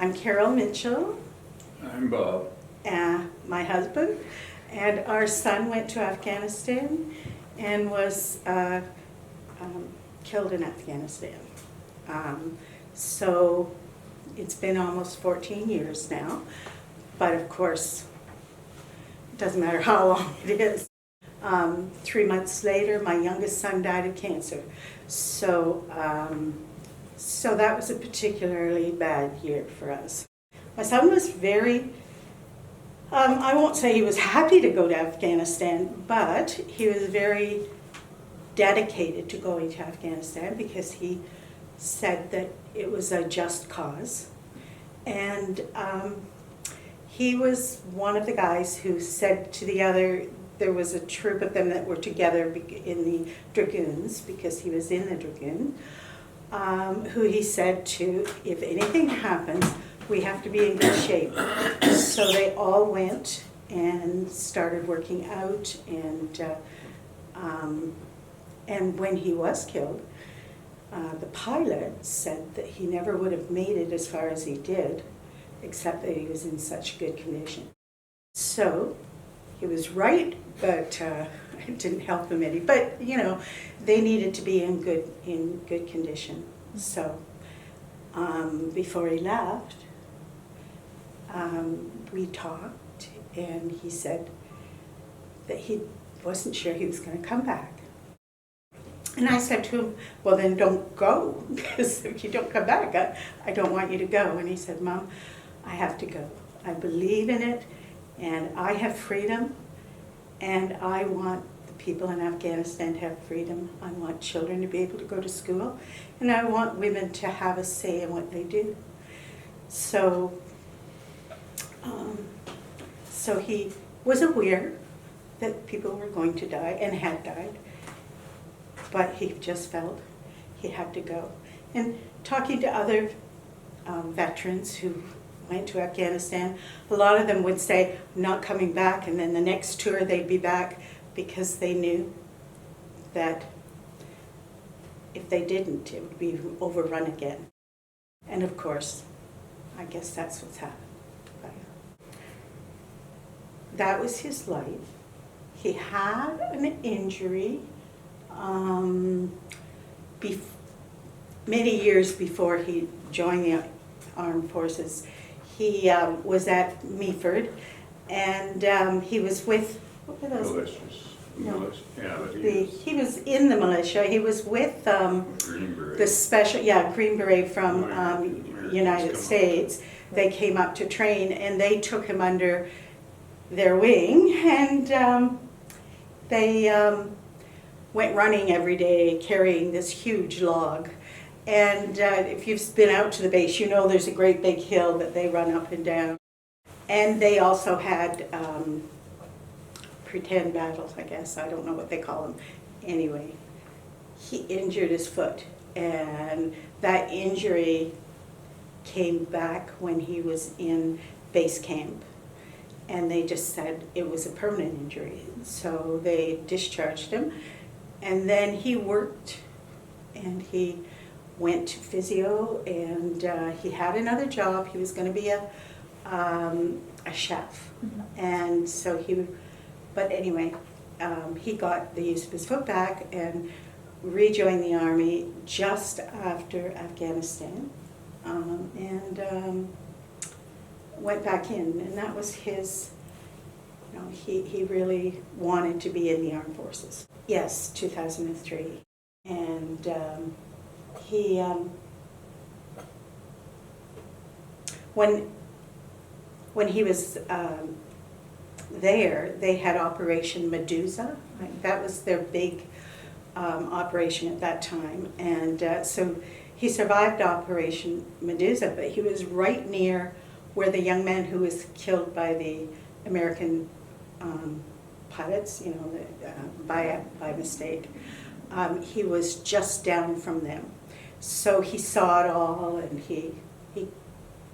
I'm Carol Mitchell, I'm Bob. my husband, and our son went to Afghanistan and was killed in Afghanistan. So it's been almost 14 years now, but of course, it doesn't matter how long it is. 3 months later, my youngest son died of cancer. So that was a particularly bad year for us. My son was very, I won't say he was happy to go to Afghanistan, but he was very dedicated to going to Afghanistan because he said that it was a just cause. And he was one of the guys who said to the other, there was a troop of them that were together in the Dragoons, because he was in the Dragoon, who he said to, if anything happens, we have to be in good shape. So they all went and started working out, and when he was killed, the pilot said that he never would have made it as far as he did, except that he was in such good condition. So he was right, but it didn't help him any. But you know, they needed to be in good condition. So before he left, we talked, and he said that he wasn't sure he was going to come back. And I said to him, well, then don't go, because if you don't come back, I don't want you to go. And he said, Mom, I have to go. I believe in it, and I have freedom, and I want the people in Afghanistan to have freedom. I want children to be able to go to school, and I want women to have a say in what they do. So he was aware that people were going to die and had died, but he just felt he had to go. And talking to other veterans who went to Afghanistan, a lot of them would say, not coming back, and then the next tour they'd be back, because they knew that if they didn't, it would be overrun again. And of course, I guess that's what's happened. That was his life. He had an injury many years before he joined the armed forces. He was at Meaford, and he was with, what were those? Militias. Yeah, but He was in the militia. He was with Green Beret. the special, Green Beret from United States. They came up to train, and they took him under their wing, and they went running every day carrying this huge log. And if you've been out to the base, you know there's a great big hill that they run up and down. And they also had pretend battles, I guess. I don't know what they call them. Anyway, he injured his foot, and that injury came back when he was in base camp. And they just said it was a permanent injury. So they discharged him. And then he worked, and he went to physio, and he had another job. He was going to be a chef. Mm-hmm. And so but anyway, he got the use of his foot back and rejoined the Army just after Afghanistan, and went back in. And that was his, he really wanted to be in the armed forces. Yes, 2003. And when he was there, they had Operation Medusa. That was their big operation at that time. And so he survived Operation Medusa, but he was right near where the young man who was killed by the American pilots, by mistake, he was just down from them. So he saw it all, and he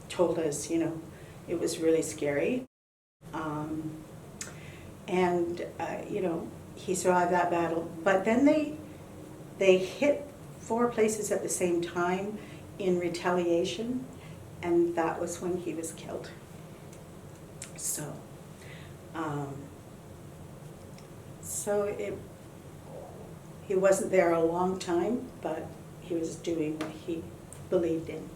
told us, it was really scary. He survived that battle. But then they hit 4 places at the same time in retaliation, and that was when he was killed. So, he wasn't there a long time, but he was doing what he believed in.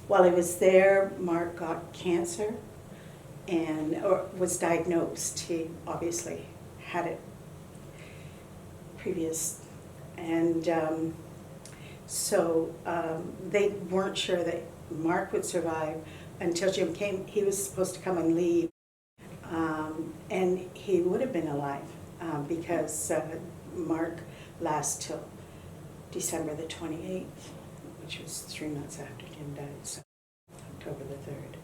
While he was there, Mark got cancer or was diagnosed. He obviously had it previous, and so they weren't sure that Mark would survive until Jim came. He was supposed to come and leave, and he would have been alive because Mark lasts till December the 28th, which was 3 months after Jim died, so October the 3rd.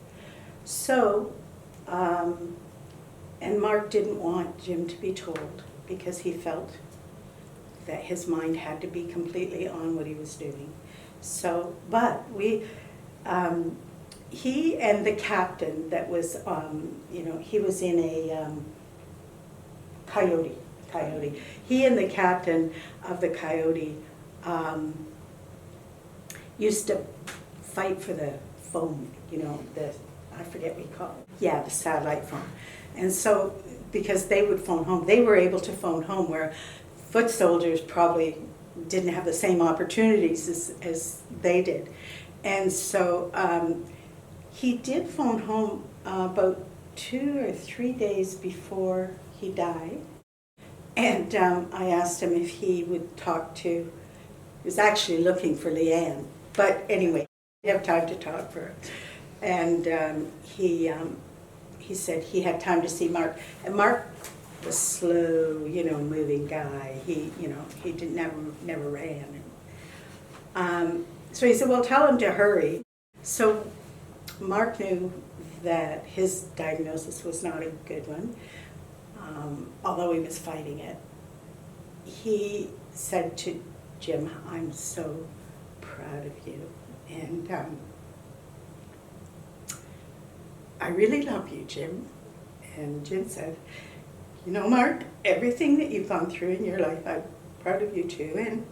So, and Mark didn't want Jim to be told because he felt that his mind had to be completely on what he was doing. So, but he and the captain that was, he was in a Coyote. He and the captain of the Coyote used to fight for the phone, I forget what you call it. Yeah, the satellite phone. And so, because they would phone home, they were able to phone home, where foot soldiers probably didn't have the same opportunities as they did. And so he did phone home about 2 or 3 days before he died. And I asked him if he would talk to, he was actually looking for Leanne, but anyway, he didn't have time to talk for her. And he said he had time to see Mark. And Mark was slow, moving guy. He didn't never ran. So he said, well, tell him to hurry. So Mark knew that his diagnosis was not a good one, although he was fighting it. He said to Jim, I'm so proud of you. And I really love you, Jim. And Jim said, Mark, everything that you've gone through in your life, I'm proud of you too. And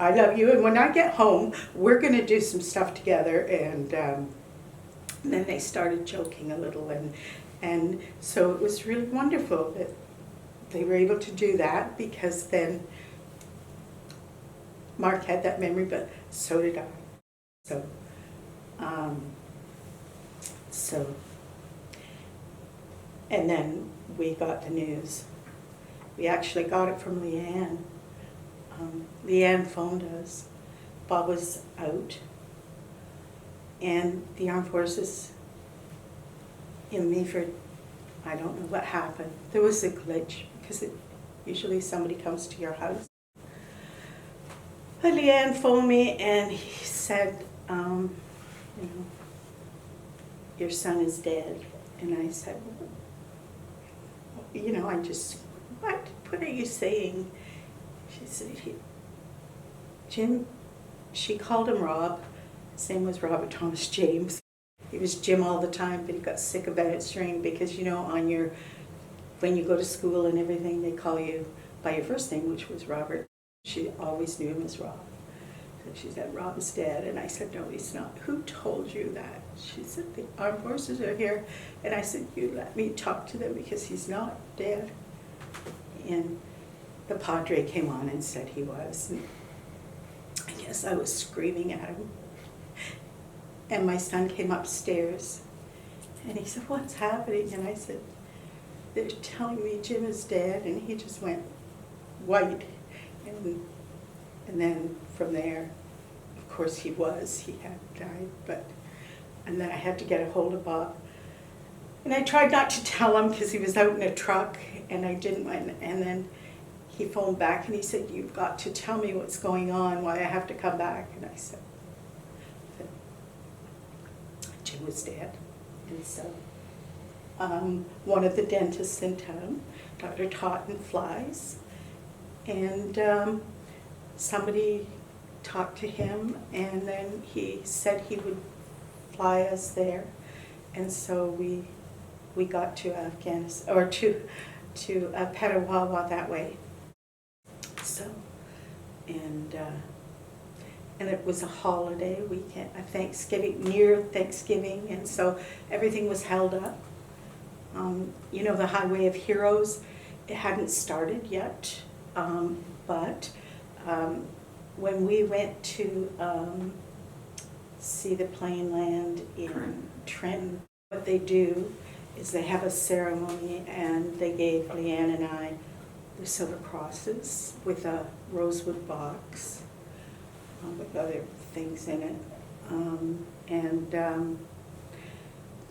I love you. And when I get home, we're going to do some stuff together. And then they started joking a little. And so it was really wonderful that they were able to do that, because then Mark had that memory, but so did I. So, and then we got the news. We actually got it from Leanne. Leanne phoned us. Bob was out, and the armed forces in Meaford, I don't know what happened. There was a glitch, because usually somebody comes to your house. But Leanne phoned me and he said, your son is dead. And I said, what are you saying? She said, Jim, she called him Rob. His name was Robert Thomas James. He was Jim all the time, but he got sick of Bennett String because, when you go to school and everything, they call you by your first name, which was Robert. She always knew him as Rob. So she said, Rob's dead. And I said, no, he's not. Who told you that? She said, the armed forces are here. And I said, you let me talk to them, because he's not dead. And the Padre came on and said he was. And I guess I was screaming at him. And my son came upstairs and he said, what's happening? And I said, they're telling me Jim is dead. And he just went white. And then from there, of course he had died, and then I had to get a hold of Bob. And I tried not to tell him because he was out in a truck, and I didn't want, and then he phoned back and he said, you've got to tell me what's going on, why I have to come back. And I said Jim was dead. And so one of the dentists in town, Dr. Totten, flies, and somebody talked to him, and then he said he would fly us there. And so we got to Afghanistan, or to Petawawa that way. So, and and it was a holiday weekend, a Thanksgiving, near Thanksgiving, and so everything was held up. You know, the Highway of Heroes, it hadn't started yet, but when we went to see the Plainland in Trenton, what they do is they have a ceremony, and they gave Leanne and I the silver crosses with a rosewood box with other things in it.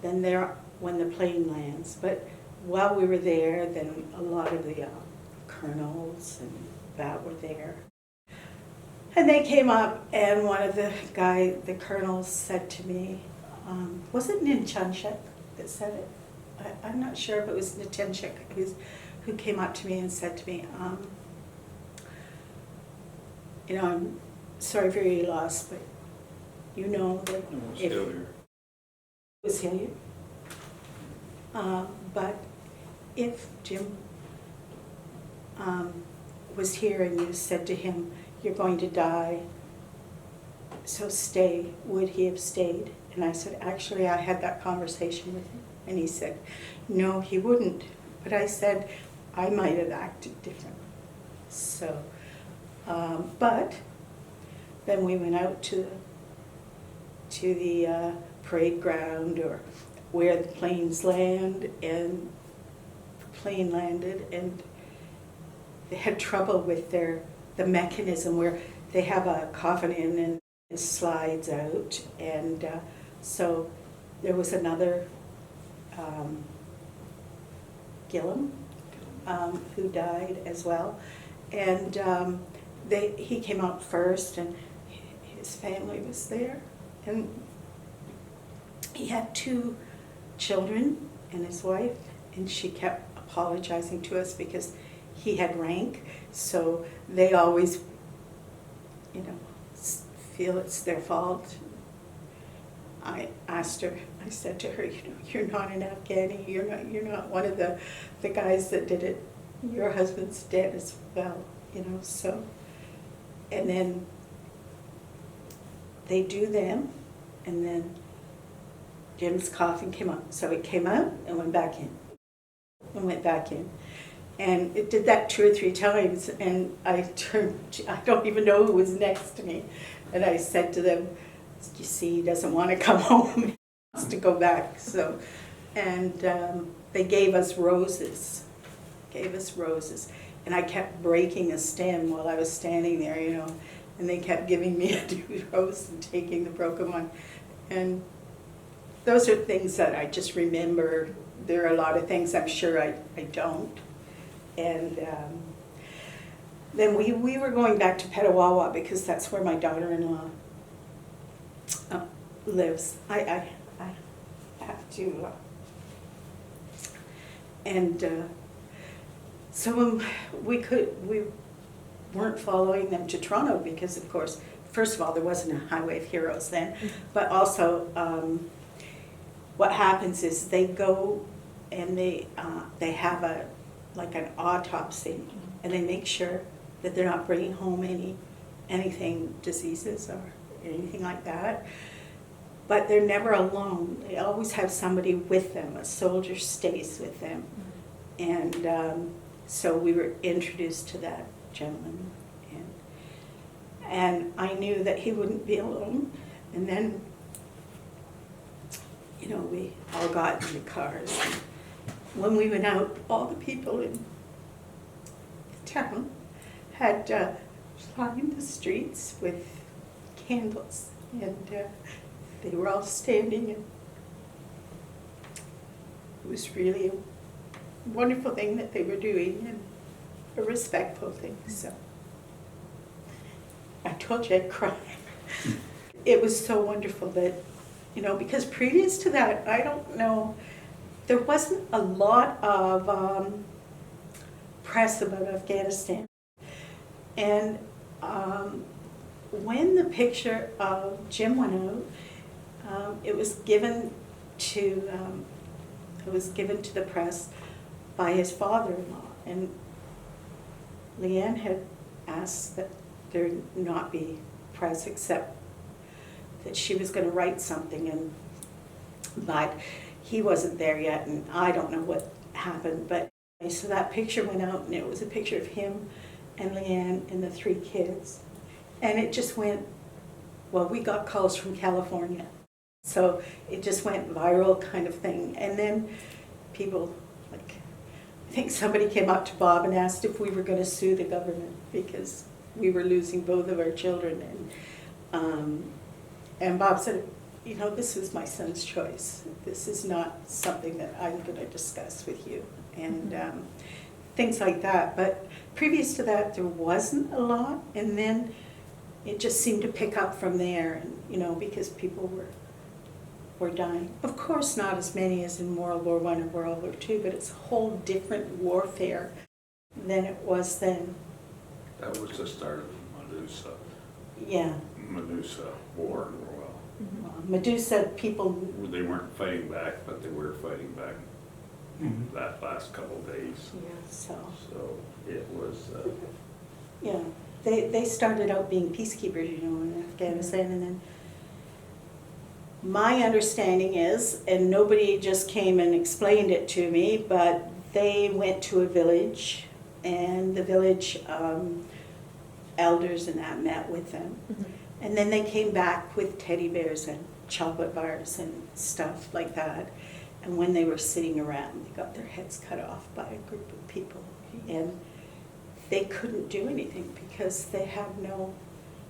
Then there, when the plane lands, but while we were there, then a lot of the colonels and that were there. And they came up, and one of the colonels said to me, was it Ninchunchuk that said it? I'm not sure if it was Ninchunchuk who came up to me and said to me, you know, I'm sorry for your loss, but you know that if it was Hilliard. But if Jim was here and you said to him, you're going to die, so stay, would he have stayed? And I said, actually, I had that conversation with him. And he said, no, he wouldn't. But I said, I might have acted differently. So, but then we went out to the parade ground, or where the planes land, and the plane landed, and they had trouble with the mechanism where they have a coffin in and it slides out, and so there was another Gillum who died as well, and he came out first, and his family was there, and he had 2 children and his wife, and she kept apologizing to us because he had rank, so they always, you know, feel it's their fault. I asked her, I said to her, you know, you're not an Afghani, you're not one of the guys that did it. Your husband's dead as well, you know, so. And then they do them, and then Jim's coffin came out. So it came out and went back in, and went back in. And it did that 2 or 3 times, and I don't even know who was next to me. And I said to them, you see, he doesn't want to come home, he wants to go back. So, and they gave us roses, And I kept breaking a stem while I was standing there, you know, and they kept giving me a new rose and taking the broken one. And those are things that I just remember. There are a lot of things I'm sure I don't. And then we were going back to Petawawa because that's where my daughter-in-law lives. I have to, and so we weren't following them to Toronto because, of course, first of all, there wasn't a Highway of Heroes then, but also what happens is they go and they have like an autopsy, and they make sure that they're not bringing home anything, diseases or anything like that. But they're never alone. They always have somebody with them. A soldier stays with them. And so we were introduced to that gentleman. And I knew that he wouldn't be alone. And then, you know, we all got in the cars. When we went out, all the people in the town had lined the streets with candles, and they were all standing, and it was really a wonderful thing that they were doing, and a respectful thing. So I told you I'd cry. It was so wonderful that, you know, because previous to that, I don't know, there wasn't a lot of press about Afghanistan. And when the picture of Jim went out, it was given to the press by his father-in-law, and Leanne had asked that there not be press except that she was going to write something, but he wasn't there yet, and I don't know what happened. But so that picture went out, and it was a picture of him and Leanne and the 3 kids, and it just went. Well, we got calls from California, so it just went viral kind of thing. And then people, like, I think somebody came up to Bob and asked if we were going to sue the government because we were losing both of our children. And Bob said, you know, this was my son's choice. This is not something that I'm going to discuss with you. And things like that. But previous to that, there wasn't a lot. And then it just seemed to pick up from there, and, you know, because people were dying. Of course, not as many as in World War I or World War II, but it's a whole different warfare than it was then. That was the start of Medusa. Yeah. Medusa War. Well, Medusa people. they weren't fighting back, but they were fighting back that last couple of days. Yeah. So it was. Yeah. They started out being peacekeepers, you know, in Afghanistan, and then my understanding is, and nobody just came and explained it to me, but they went to a village, and the village elders and that met with them. And then they came back with teddy bears and chocolate bars and stuff like that. And when they were sitting around, they got their heads cut off by a group of people. And they couldn't do anything because they have no,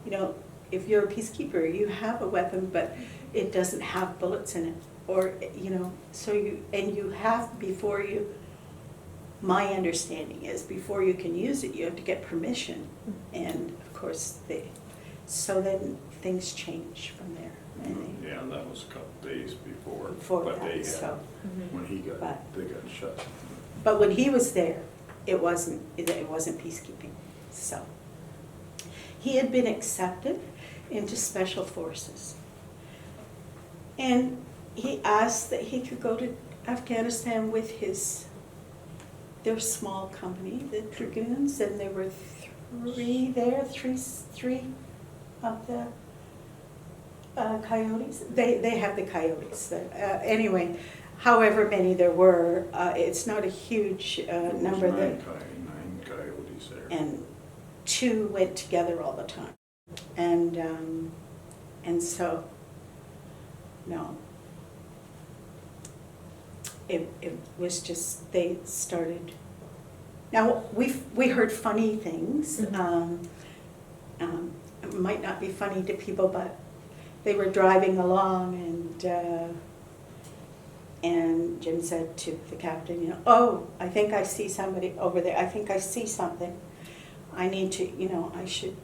you know, if you're a peacekeeper, you have a weapon, but it doesn't have bullets in it. Or, you know, so you have, before you, my understanding is, before you can use it, you have to get permission. And of course, so then things change from there. And Yeah, that was a couple days before. Before but that, they had, so. when they got shut. But when he was there, it wasn't peacekeeping. So he had been accepted into special forces, and he asked that he could go to Afghanistan with their small company, the Dragoons, and there were three of the Coyotes. They have the Coyotes. Anyway, however many there were, it's not a huge number. Nine coyotes there. And 2 went together all the time. And so, no. It was just, they started. Now, we heard funny things. It might not be funny to people, but they were driving along, and Jim said to the captain, you know, oh, I think I see somebody over there. I think I see something. I need to, you know, I should.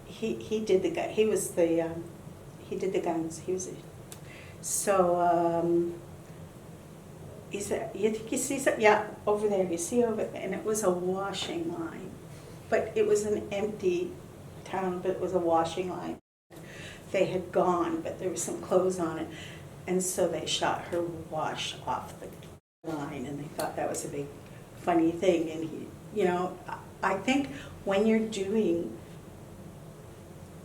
He did the gun. He was the. He did the guns. He was. So he said, you think you see something? Yeah, over there. You see over there, and it was a washing line, but it was an empty town. But it was a washing line. They had gone, but there was some clothes on it. And so they shot her wash off the line, and they thought that was a big funny thing. And he, you know, I think when you're doing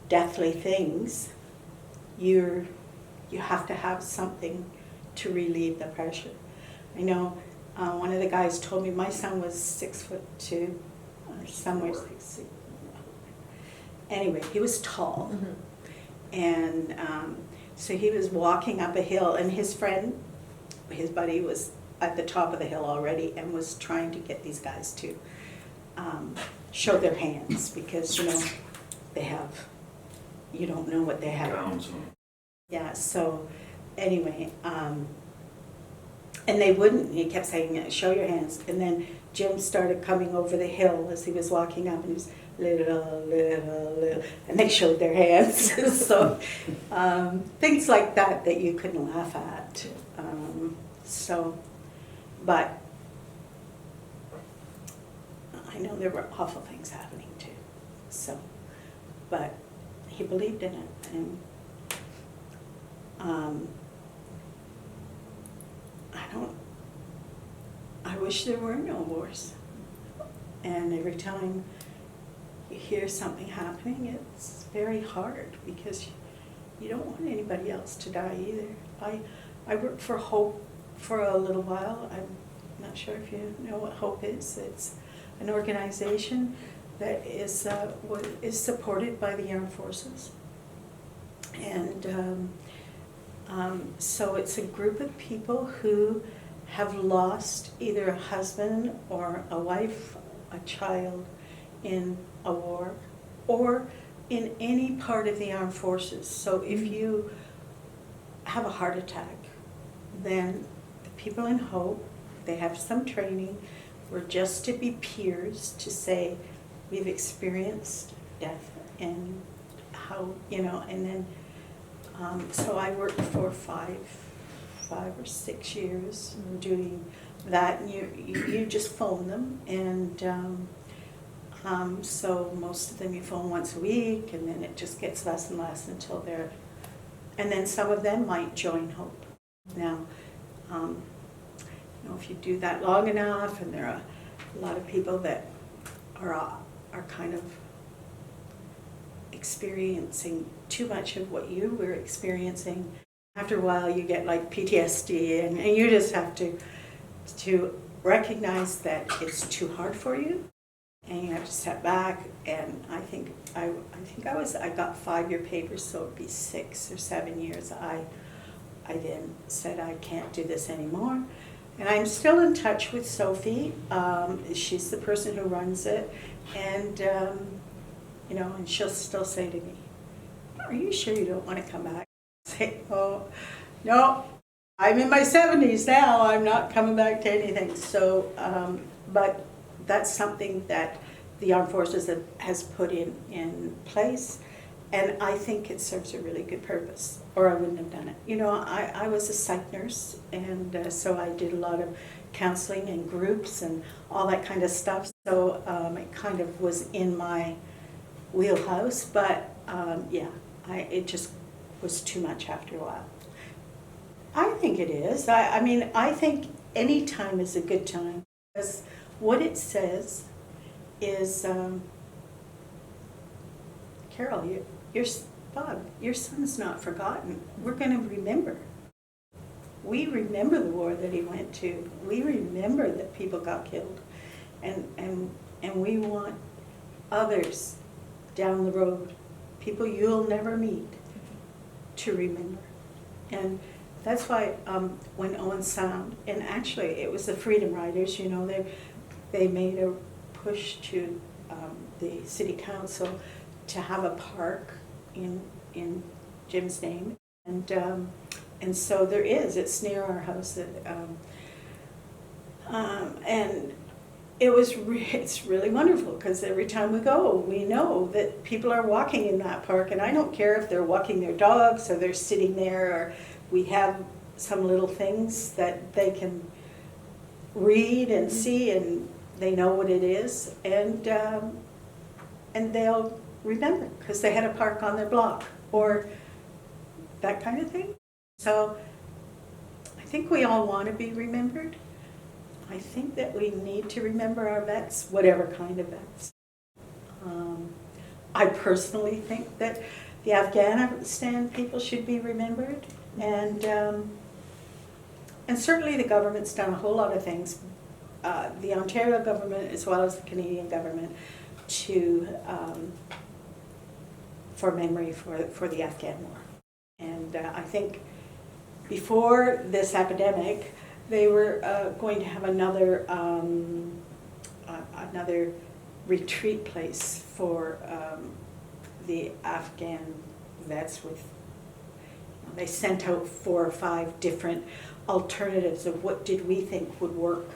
deathly things, you have to have something to relieve the pressure. I know one of the guys told me my son was 6'2", somewhere 6. Anyway, he was tall, and so he was walking up a hill, and his friend, his buddy, was at the top of the hill already and was trying to get these guys to show their hands, because, you know, they have, you don't know what they have. Gowns on. Yeah, so anyway, and they wouldn't. He kept saying, show your hands. And then Jim started coming over the hill as he was walking up, and he was little, and they showed their hands. So things like that you couldn't laugh at. But I know there were awful things happening too. So, but he believed in it, and I wish there were no wars. And every time hear something happening, it's very hard because you don't want anybody else to die either. I worked for Hope for a little while. I'm not sure if you know what Hope is. It's an organization that is supported by the Armed Forces. And so it's a group of people who have lost either a husband or a wife, a child in a war, or in any part of the armed forces. So if you have a heart attack, then the people in Hope, they have some training. We're just to be peers to say we've experienced death and how, and then, so I worked for five or 6 years doing that. And you just phone them, and so most of them you phone once a week, and then it just gets less and less until they're, and then some of them might join Hope. Now, if you do that long enough, and there are a lot of people that are kind of experiencing too much of what you were experiencing, after a while you get like PTSD, and you just have to recognize that it's too hard for you, and you have to step back. And I think I got 5-year papers, so it'd be 6 or 7 years. I then said I can't do this anymore, and I'm still in touch with Sophie. She's the person who runs it, and and she'll still say to me, "Are you sure you don't want to come back?" I say, "Oh, no, I'm in my 70s now. I'm not coming back to anything." So, but that's something that the Armed Forces has put in place, and I think it serves a really good purpose, or I wouldn't have done it. I was a psych nurse, and so I did a lot of counseling and groups and all that kind of stuff. So it kind of was in my wheelhouse, but it just was too much after a while. I think it is. I think any time is a good time, because what it says is, Carol, your son's not forgotten. We're going to remember. We remember the war that he went to. We remember that people got killed, and we want others down the road, people you'll never meet, to remember. And that's why when Owen Sound, and actually it was the Freedom Riders, they made a push to the city council to have a park in Jim's name, and so there is. It's near our house, and it's really wonderful, because every time we go, we know that people are walking in that park, and I don't care if they're walking their dogs or they're sitting there, or we have some little things that they can read and see, and they know what it is, and they'll remember because they had a park on their block, or that kind of thing. So I think we all want to be remembered. I think that we need to remember our vets, whatever kind of vets. I personally think that the Afghanistan people should be remembered, and certainly the government's done a whole lot of things, the Ontario government as well as the Canadian government, for memory for the Afghan war. And I think before this epidemic, they were going to have another retreat place for the Afghan vets. They sent out 4 or 5 different alternatives of what did we think would work,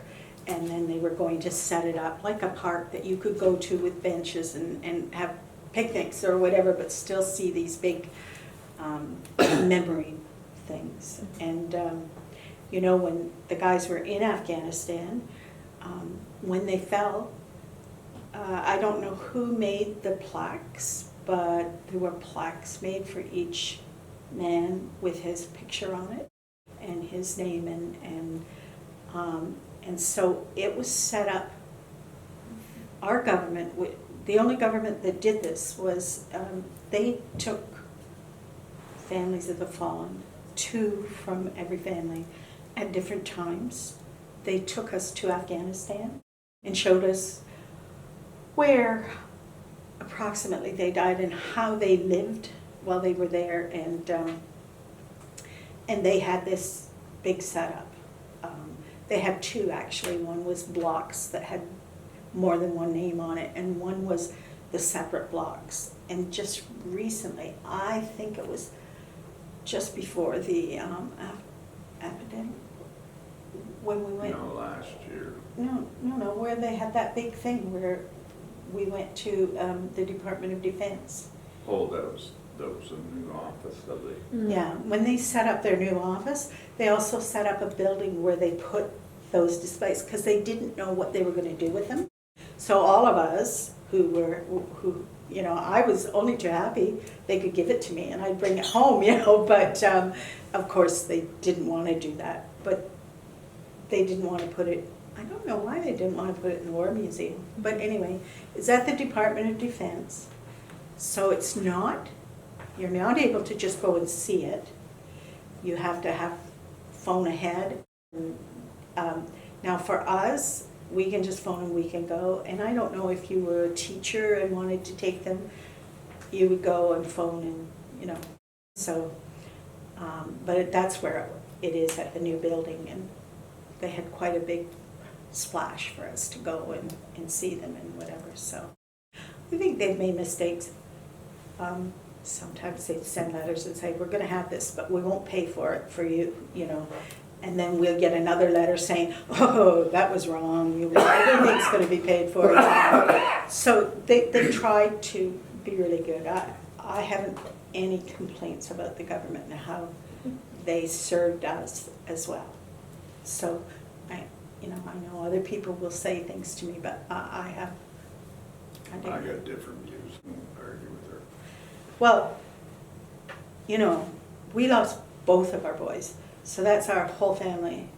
and then they were going to set it up like a park that you could go to with benches and have picnics or whatever, but still see these big memory things. And when the guys were in Afghanistan, when they fell, I don't know who made the plaques, but there were plaques made for each man with his picture on it and his name, and so it was set up. Our government, the only government that did this was, they took families of the fallen, 2 from every family, at different times. They took us to Afghanistan and showed us where approximately they died and how they lived while they were there, and they had this big setup. They had 2 actually. One was blocks that had more than one name on it, and one was the separate blocks. And just recently, I think it was just before the epidemic, when we went. No, last year. No, where they had that big thing where we went to the Department of Defense. Oh, that was a new office, that they, Yeah, when they set up their new office, they also set up a building where they put those displays, because they didn't know what they were going to do with them. So all of us who, you know, I was only too happy they could give it to me and I'd bring it home, you know, but of course they didn't want to do that. But they didn't want to put it, I don't know why they didn't want to put it in the War Museum. But anyway, it's at the Department of Defense. So it's not, you're not able to just go and see it. You have to have phone ahead. Now for us, we can just phone and we can go. And I don't know if you were a teacher and wanted to take them, you would go and phone and, you know. So, but that's where it is at the new building, and they had quite a big splash for us to go and see them and whatever. So I think they've made mistakes. Sometimes they send letters and say, we're going to have this, but we won't pay for it for you, you know. And then we'll get another letter saying, oh, that was wrong. Everything's going to be paid for. So they tried to be really good. I haven't any complaints about the government and how they served us as well. So I know other people will say things to me, but I I got different views, I won't argue with her. Well, you know, we lost both of our boys, so that's our whole family.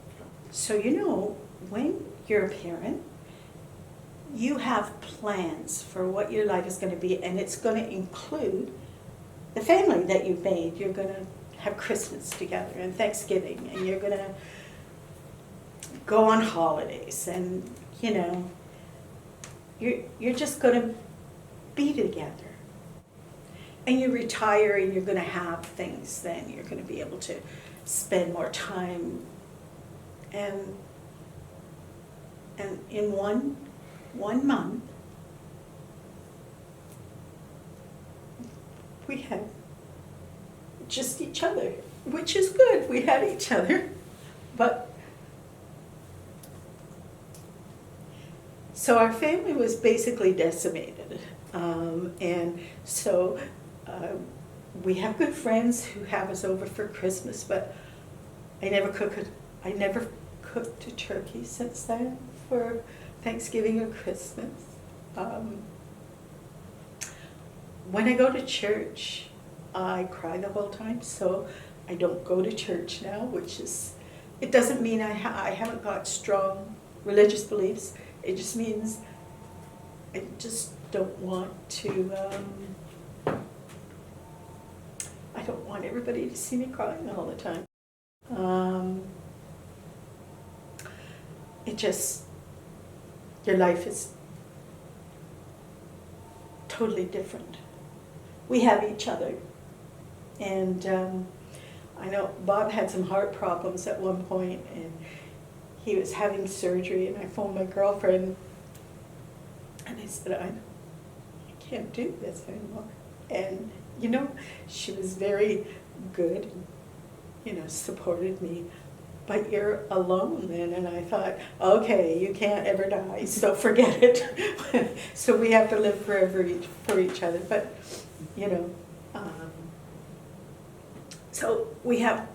So you know, when you're a parent, you have plans for what your life is going to be, and it's going to include the family that you've made. You're going to have Christmas together and Thanksgiving, and you're going to go on holidays, and you know, you're just going to be together. And you retire and you're going to have things then. You're going to be able to spend more time. And in one month, we had just each other, which is good. We had each other. But so our family was basically decimated. And so we have good friends who have us over for Christmas, but I never cooked a turkey since then for Thanksgiving or Christmas. When I go to church, I cry the whole time, so I don't go to church now, it doesn't mean I haven't got strong religious beliefs. It just means I just don't want to, I don't want everybody to see me crying all the time. Your life is totally different. We have each other. And I know Bob had some heart problems at one point, and he was having surgery, and I phoned my girlfriend, and I said, I can't do this anymore. And, you know, she was very good, you know, supported me. But you're alone then. And I thought, okay, you can't ever die, so forget it. So we have to live forever for each other. But, you know, so we have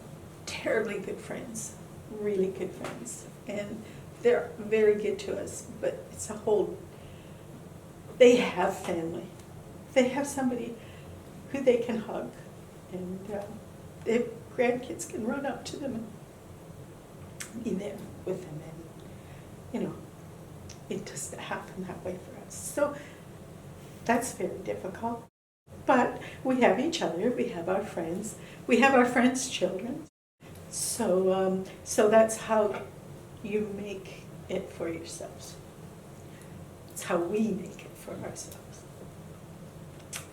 terribly good friends, really good friends. And they're very good to us, but it's a whole, they have family. They have somebody who they can hug, and their grandkids can run up to them and be there with them. And, you know, it doesn't happen that way for us. So That's very difficult. But we have each other, we have our friends, we have our friends' children. So that's how you make it for yourselves. It's how we make it for ourselves.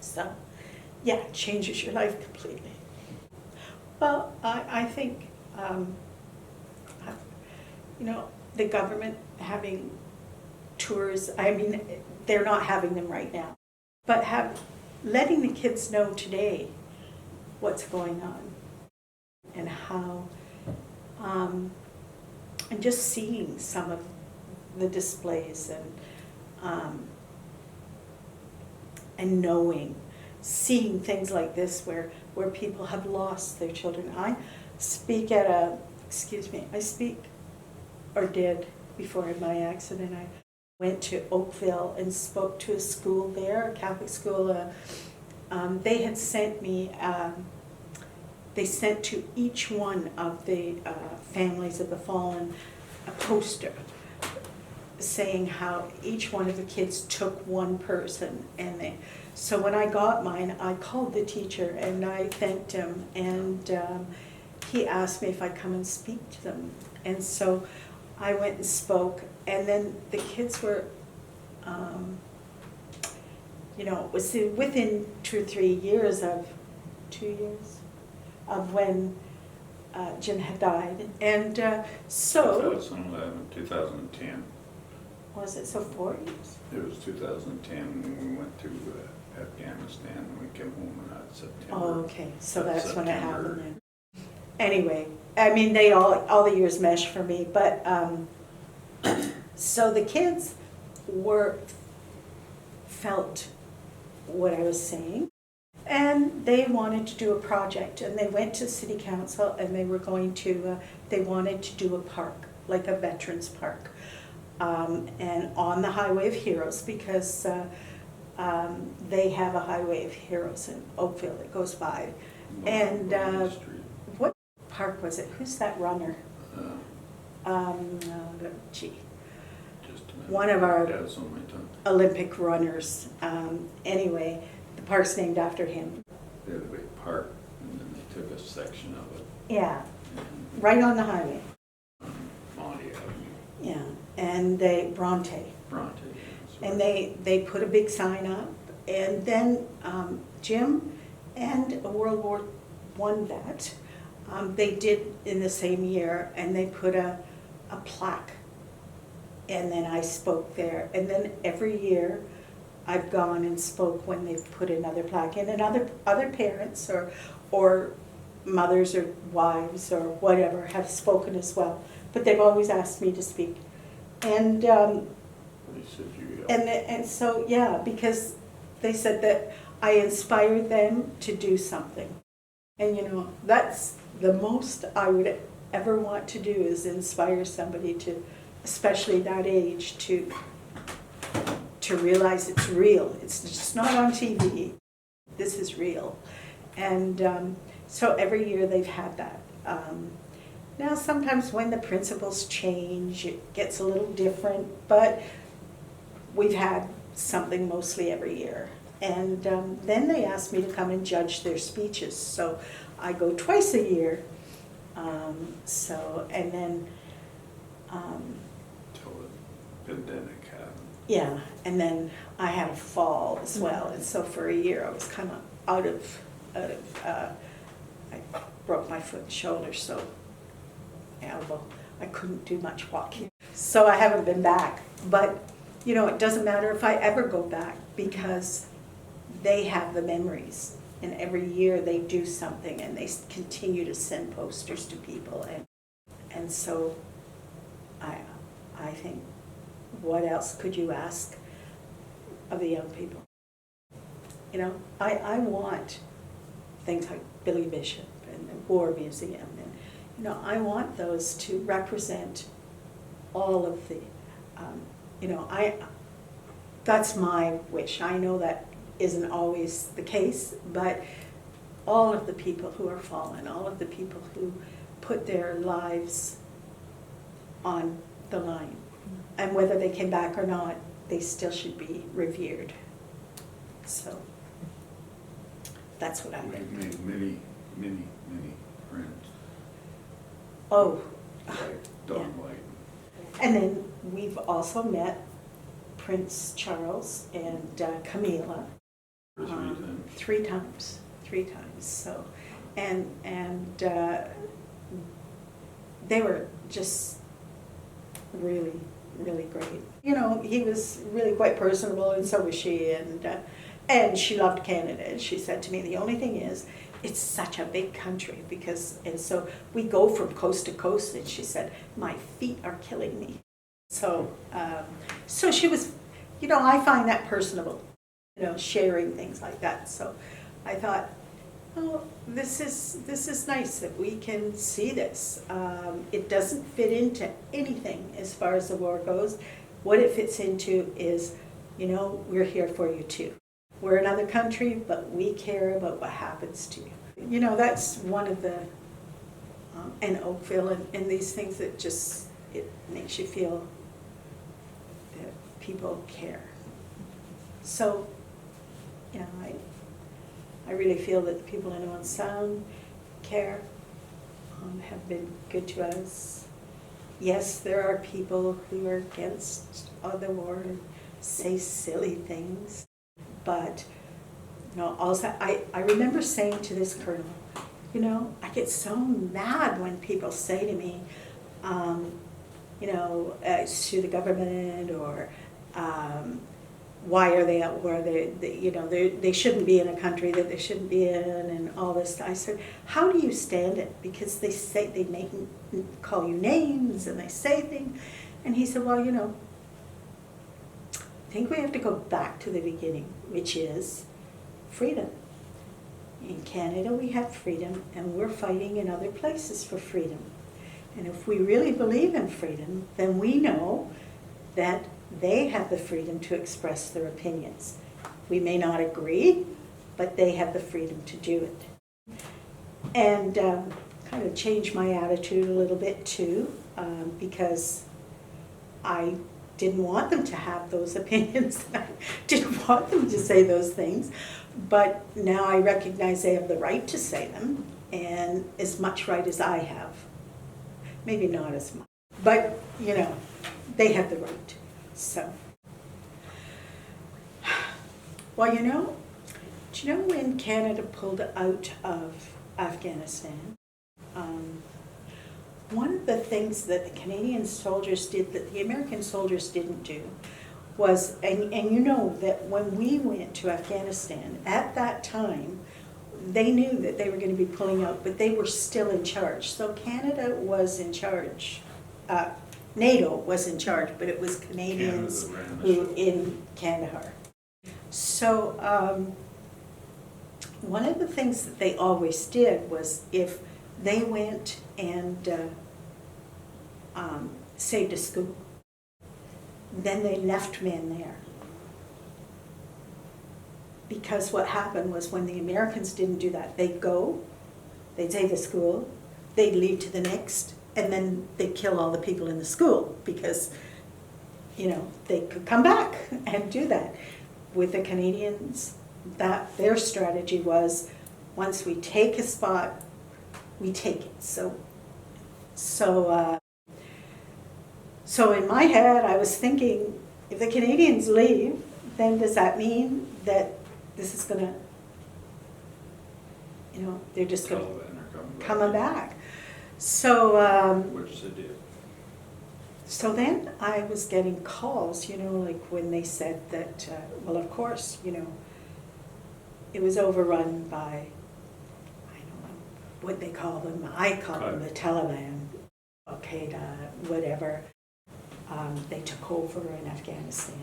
So, yeah, it changes your life completely. Well, I think, you know, the government having tours, I mean, they're not having them right now, but letting the kids know today what's going on and how, and just seeing some of the displays and knowing, seeing things like this where people have lost their children. I speak or did before my accident. I went to Oakville and spoke to a school there, a Catholic school. They had sent me, they sent to each one of the families of the fallen a poster saying how each one of the kids took one person. So when I got mine, I called the teacher and I thanked him, and he asked me if I'd come and speak to them. And so I went and spoke, and then the kids were, you know, it was within 2 or 3 years of, 2 years of when Jim had died. And so, 2011, 2010. was it so 4 years? It was 2010 when we went to Afghanistan, and we came home in September. Oh, okay, so that's when it September. happened then. Anyway, I mean, they all the years mesh for me, but so the kids felt what I was saying, and they wanted to do a project, and they went to city council, and they were going to, they wanted to do a park, like a veterans park, and on the Highway of Heroes, because they have a Highway of Heroes in Oakville that goes by. And what park was it? Who's that runner? Gee, Just a minute. one of our Yeah, it's on my tongue. Olympic runners. Anyway, the park's named after him. They had a big park, and then they took a section of it. Yeah, and right on the highway. Monty Avenue, Yeah, and Bronte. Bronte. Yeah, And they put a big sign up, and then Jim and a World War I vet, they did in the same year, and they put a plaque. And then I spoke there, and then every year I've gone and spoke when they've put another plaque in, and other parents or mothers or wives or whatever have spoken as well, but they've always asked me to speak. And They said you. and so, yeah, because they said that I inspired them to do something. And you know, that's the most I would ever want to do, is inspire somebody to, especially that age, to realize it's real. It's just not on TV. This is real. And so every year they've had that. Now sometimes when the principles change, it gets a little different, but we've had something mostly every year. And then they asked me to come and judge their speeches. So I go twice a year. And then, Till the pandemic happened. yeah, and then I had a fall as well. And so for a year I was kind of out of I broke my foot and shoulder, so elbow. I couldn't do much walking. So I haven't been back. But, you know, it doesn't matter if I ever go back, because they have the memories. And every year they do something, and they continue to send posters to people. And so I think, what else could you ask of the young people? You know, I want things like Billy Bishop and the War Museum, and you know, I want those to represent all of the, you know, that's my wish. I know that isn't always the case, but all of the people who are fallen, all of the people who put their lives on the line, and whether they came back or not, they still should be revered. So that's what I We've did. made many friends, Oh, like Don Yeah. White. and then we've also met Prince Charles and Camilla. For 3 times. 3 times, 3 times. So, and they were just really, really great. You know, he was really quite personable, and so was she. And she loved Canada. And she said to me, the only thing is, it's such a big country and so we go from coast to coast. And she said, my feet are killing me. So, so she was, you know, I find that personable, you know, sharing things like that. So I thought, oh, this is nice that we can see this. It doesn't fit into anything as far as the war goes. What it fits into is, you know, we're here for you too. We're another country, but we care about what happens to you. You know, that's one of the, and Oakville and these things that just, it makes you feel that people care. So, you know, I really feel that the people in Owen Sound care, have been good to us. Yes, there are people who are against the war and say silly things, but you know, also I remember saying to this colonel, you know, I get so mad when people say to me, you know, to the government or why are they at war? You know, they shouldn't be in a country that they shouldn't be in, and all this. I said, how do you stand it? Because they say they call you names and they say things, and he said, well, you know, I think we have to go back to the beginning, which is freedom. In Canada, we have freedom, and we're fighting in other places for freedom. And if we really believe in freedom, then we know that they have the freedom to express their opinions. We may not agree, but they have the freedom to do it. And kind of changed my attitude a little bit too, because I didn't want them to have those opinions. I didn't want them to say those things. But now I recognize they have the right to say them, and as much right as I have. Maybe not as much, but you know, they have the right. So, well, you know, do you know when Canada pulled out of Afghanistan, one of the things that the Canadian soldiers did that the American soldiers didn't do was, and you know that when we went to Afghanistan, at that time, they knew that they were going to be pulling out, but they were still in charge. So Canada was in charge. NATO was in charge, but it was Canadians who in Kandahar. So one of the things that they always did was if they went and saved a school, then they left men there. Because what happened was when the Americans didn't do that, they'd go, they'd save the school, they'd leave to the next, and then they'd kill all the people in the school because, you know, they could come back and do that. With the Canadians, that their strategy was, once we take a spot, we take it. So in my head, I was thinking, if the Canadians leave, then does that mean that this is going to, you know, they're just going to come back? So, Which they did. so then I was getting calls, you know, like when they said that, well, of course, you know, it was overrun by, I don't know what they call them. I call them the Taliban, Al-Qaeda, whatever. They took over in Afghanistan.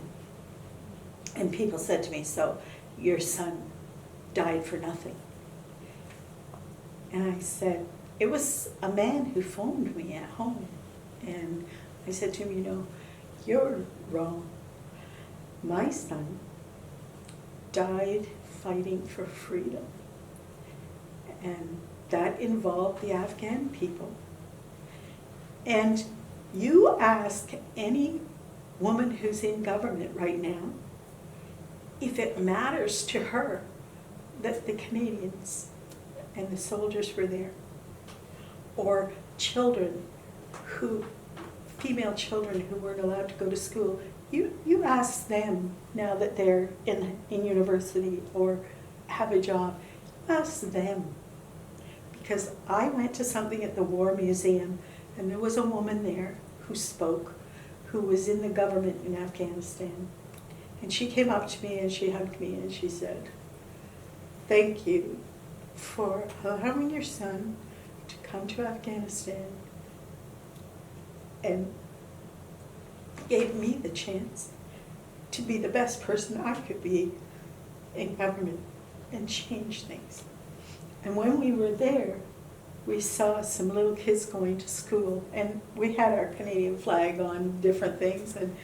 And people said to me, so your son died for nothing. And I said, it was a man who phoned me at home. And I said to him, you know, you're wrong. My son died fighting for freedom. And that involved the Afghan people. And you ask any woman who's in government right now, if it matters to her that the Canadians and the soldiers were there, or children female children who weren't allowed to go to school, you ask them now that they're in university or have a job, ask them. Because I went to something at the War Museum, and there was a woman there who spoke, who was in the government in Afghanistan. And she came up to me and she hugged me and she said, "Thank you for allowing your son to come to Afghanistan and gave me the chance to be the best person I could be in government and change things." And when we were there, we saw some little kids going to school, and we had our Canadian flag on different things, and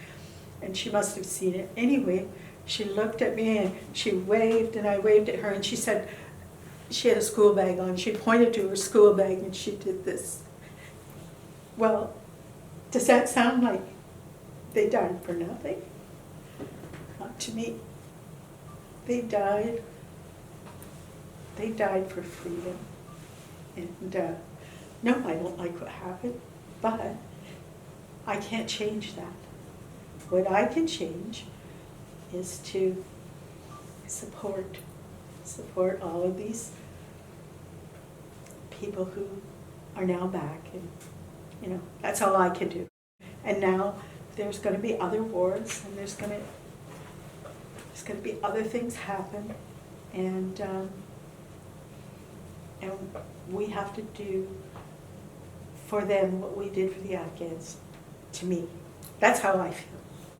she must have seen it. Anyway, she looked at me and she waved, and I waved at her, and she said, she had a school bag on. She pointed to her school bag and she did this. Well, does that sound like they died for nothing? Not to me. They died for freedom. And no, I don't like what happened, but I can't change that. What I can change is to support all of these people who are now back, and that's all I can do. And now there's going to be other wars, and there's going to be other things happen, and we have to do for them what we did for the Afghans. To me, that's how I feel.